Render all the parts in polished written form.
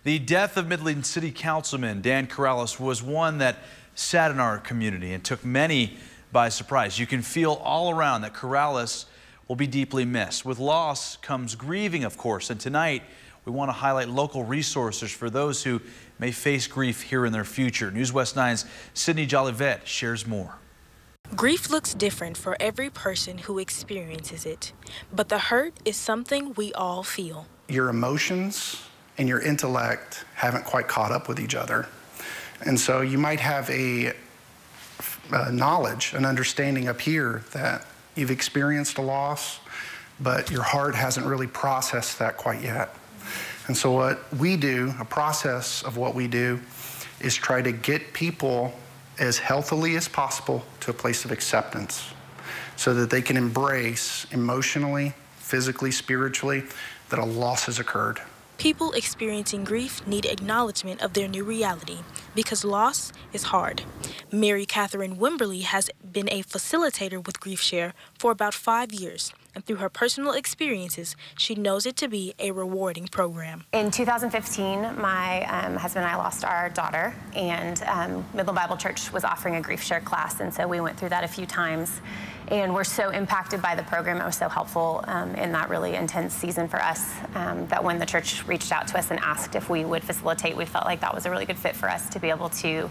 The death of Midland City Councilman Dan Corrales was one that saddened our community and took many by surprise. You can feel all around that Corrales will be deeply missed. With loss comes grieving, of course, and tonight we want to highlight local resources for those who may face grief here in their future. News West 9's Sydney Jolivet shares more. Grief looks different for every person who experiences it, but the hurt is something we all feel. Your emotions and your intellect haven't quite caught up with each other. And so you might have a knowledge, an understanding up here that you've experienced a loss, but your heart hasn't really processed that quite yet. And so what we do, a process of what we do, is try to get people as healthily as possible to a place of acceptance so that they can embrace emotionally, physically, spiritually, that a loss has occurred. People experiencing grief need acknowledgement of their new reality because loss is hard. Mary Catherine Wimberly has been a facilitator with GriefShare for about 5 years, and through her personal experiences, she knows it to be a rewarding program. In 2015, my husband and I lost our daughter, and Midland Bible Church was offering a GriefShare class, and so we went through that a few times. And we're so impacted by the program. It was so helpful in that really intense season for us that when the church reached out to us and asked if we would facilitate, we felt like that was a really good fit for us to be able to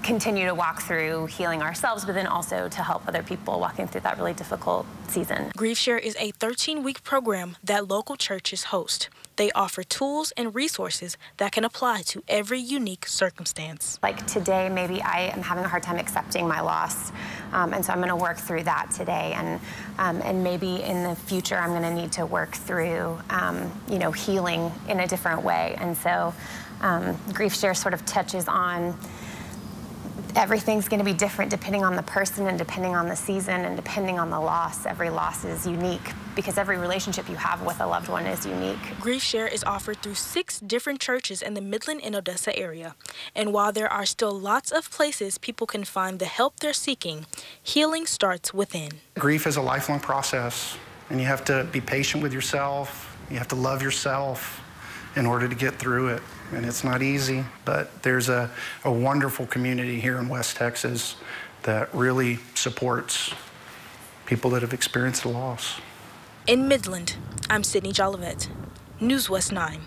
continue to walk through healing ourselves, but then also to help other people walking through that really difficult season. GriefShare is a 13-week program that local churches host. They offer tools and resources that can apply to every unique circumstance. Like today, maybe I am having a hard time accepting my loss, and so I'm going to work through that today. And maybe in the future, I'm going to need to work through, healing in a different way. And so GriefShare sort of touches on everything's going to be different depending on the person and depending on the season and depending on the loss. Every loss is unique because every relationship you have with a loved one is unique. GriefShare is offered through 6 different churches in the Midland and Odessa area. And while there are still lots of places people can find the help they're seeking, healing starts within. Grief is a lifelong process, and you have to be patient with yourself. You have to love yourself in order to get through it. And it's not easy, but there's a wonderful community here in West Texas that really supports people that have experienced a loss. In Midland, I'm Sydney Jolivet, News West 9.